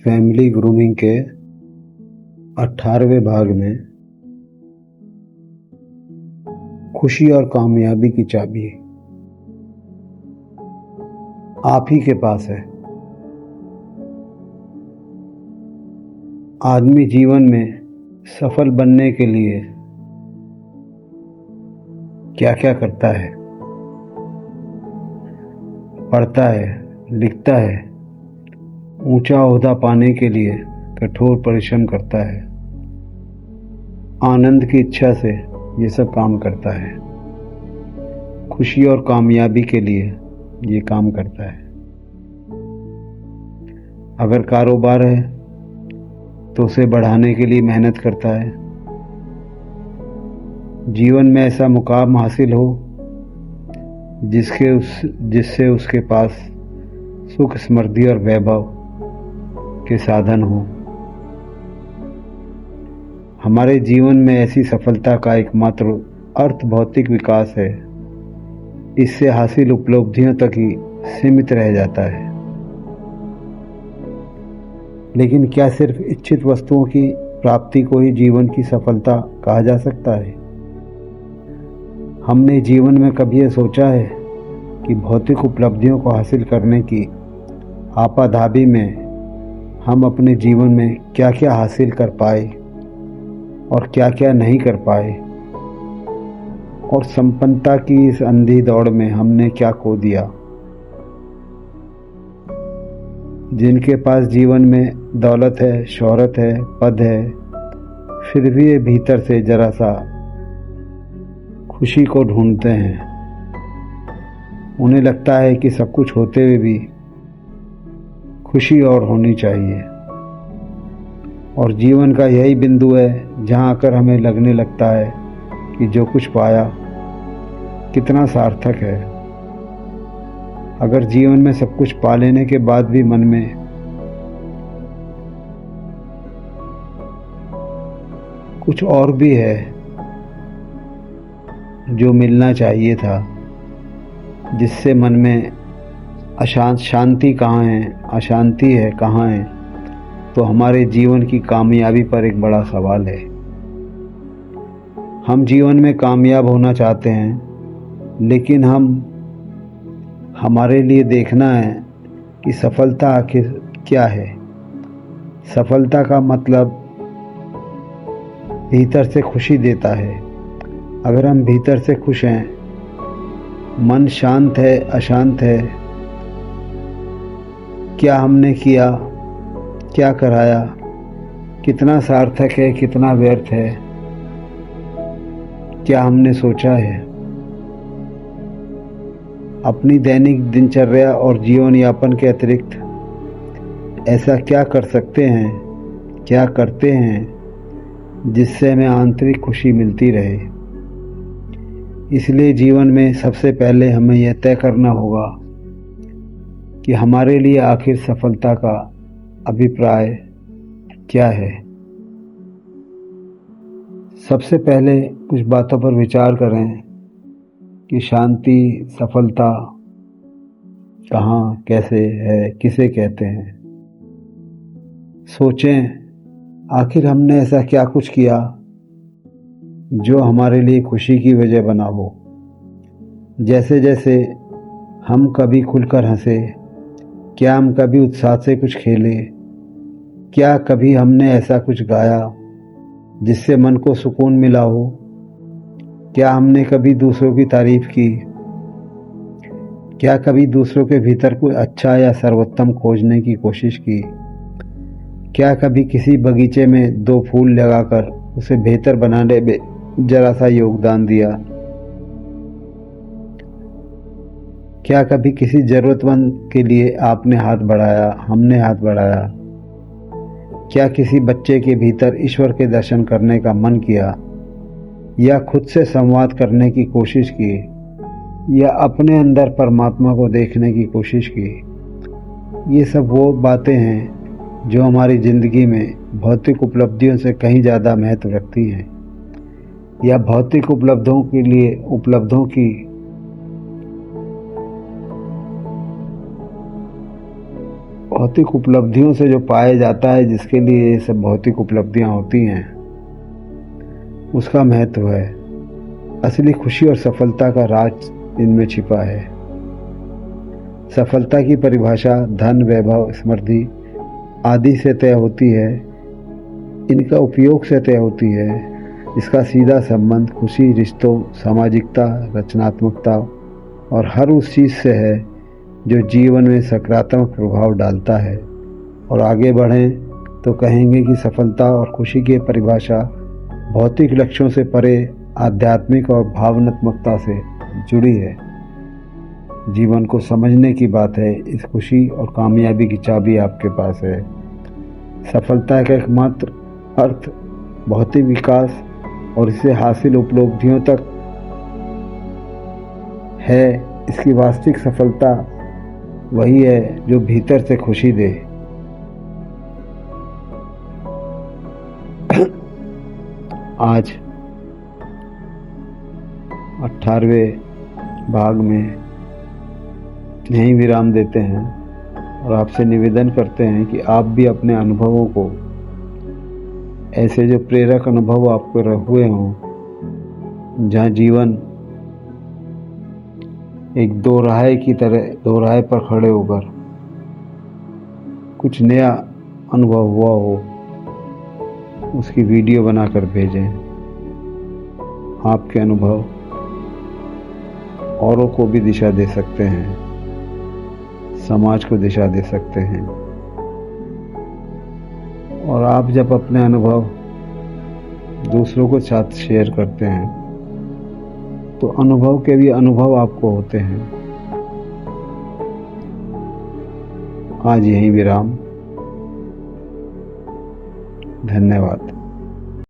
Family grooming के 18वें भाग में खुशी और कामयाबी की चाबी आप ही के पास है। आदमी जीवन में सफल बनने के लिए क्या क्या करता है, पढ़ता है, लिखता है, ऊंचा ओहदा पाने के लिए कठोर परिश्रम करता है, आनंद की इच्छा से ये सब काम करता है, खुशी और कामयाबी के लिए ये काम करता है। अगर कारोबार है तो उसे बढ़ाने के लिए मेहनत करता है। जीवन में ऐसा मुकाम हासिल हो जिससे उसके पास सुख, समृद्धि और वैभव के साधन हो। हमारे जीवन में ऐसी सफलता का एकमात्र अर्थ भौतिक विकास है। इससे हासिल उपलब्धियों तक ही सीमित रह जाता है। लेकिन क्या सिर्फ इच्छित वस्तुओं की प्राप्ति को ही जीवन की सफलता कहा जा सकता है? हमने जीवन में कभी यह सोचा है कि भौतिक उपलब्धियों को हासिल करने की आपाधापी में हम अपने जीवन में क्या क्या हासिल कर पाए और क्या क्या नहीं कर पाए, और संपन्नता की इस अंधी दौड़ में हमने क्या खो दिया। जिनके पास जीवन में दौलत है, शोहरत है, पद है, फिर भी ये भीतर से जरा सा खुशी को ढूंढते हैं। उन्हें लगता है कि सब कुछ होते हुए भी खुशी और होनी चाहिए, और जीवन का यही बिंदु है जहां आकर हमें लगने लगता है कि जो कुछ पाया कितना सार्थक है। अगर जीवन में सब कुछ पा लेने के बाद भी मन में कुछ और भी है जो मिलना चाहिए था, जिससे मन में शांति कहाँ है, अशांति है कहाँ है, तो हमारे जीवन की कामयाबी पर एक बड़ा सवाल है। हम जीवन में कामयाब होना चाहते हैं, लेकिन हमारे लिए देखना है कि सफलता आखिर क्या है। सफलता का मतलब भीतर से खुशी देता है। अगर हम भीतर से खुश हैं, मन शांत है, अशांत है, क्या हमने किया, क्या कराया, कितना सार्थक है, कितना व्यर्थ है, क्या हमने सोचा है। अपनी दैनिक दिनचर्या और जीवन यापन के अतिरिक्त ऐसा क्या कर सकते हैं, क्या करते हैं जिससे हमें आंतरिक खुशी मिलती रहे। इसलिए जीवन में सबसे पहले हमें यह तय करना होगा कि हमारे लिए आखिर सफलता का अभिप्राय क्या है। सबसे पहले कुछ बातों पर विचार करें कि शांति, सफलता कहाँ, कैसे है, किसे कहते हैं। सोचें, आखिर हमने ऐसा क्या कुछ किया जो हमारे लिए खुशी की वजह बना हो। जैसे जैसे हम कभी खुलकर हंसे, क्या हम कभी उत्साह से कुछ खेले, क्या कभी हमने ऐसा कुछ गाया जिससे मन को सुकून मिला हो, क्या हमने कभी दूसरों की तारीफ की, क्या कभी दूसरों के भीतर कोई अच्छा या सर्वोत्तम खोजने की कोशिश की, क्या कभी किसी बगीचे में 2 फूल लगाकर उसे बेहतर बनाने में जरा सा योगदान दिया, क्या कभी किसी जरूरतमंद के लिए आपने हाथ बढ़ाया, हमने हाथ बढ़ाया, क्या किसी बच्चे के भीतर ईश्वर के दर्शन करने का मन किया, या खुद से संवाद करने की कोशिश की, या अपने अंदर परमात्मा को देखने की कोशिश की। ये सब वो बातें हैं जो हमारी ज़िंदगी में भौतिक उपलब्धियों से कहीं ज़्यादा महत्व रखती हैं, या भौतिक उपलब्धों की भौतिक उपलब्धियों से जो पाया जाता है, जिसके लिए ये सब भौतिक उपलब्धियां होती हैं, उसका महत्व है। असली खुशी और सफलता का राज इनमें छिपा है। सफलता की परिभाषा धन, वैभव, समृद्धि आदि से तय होती है। इनका उपयोग से तय होती है। इसका सीधा संबंध खुशी, रिश्तों, सामाजिकता, रचनात्मकता और हर उस चीज़ से है जो जीवन में सकारात्मक प्रभाव डालता है। और आगे बढ़ें तो कहेंगे कि सफलता और खुशी की परिभाषा भौतिक लक्ष्यों से परे आध्यात्मिक और भावनात्मकता से जुड़ी है। जीवन को समझने की बात है। इस खुशी और कामयाबी की चाबी आपके पास है। सफलता का एकमात्र अर्थ भौतिक विकास और इसे हासिल उपलब्धियों तक है। इसकी वास्तविक सफलता वही है जो भीतर से खुशी दे। आज 18वें भाग में यहीं विराम देते हैं और आपसे निवेदन करते हैं कि आप भी अपने अनुभवों को, ऐसे जो प्रेरक अनुभव आपको हुए हों, जहाँ जीवन एक दोराहे की तरह दोराहे पर खड़े होकर कुछ नया अनुभव हुआ हो, उसकी वीडियो बनाकर भेजें। आपके अनुभव औरों को भी दिशा दे सकते हैं, समाज को दिशा दे सकते हैं। और आप जब अपने अनुभव दूसरों के साथ शेयर करते हैं तो अनुभव के भी अनुभव आपको होते हैं। आज यहीं विराम। धन्यवाद।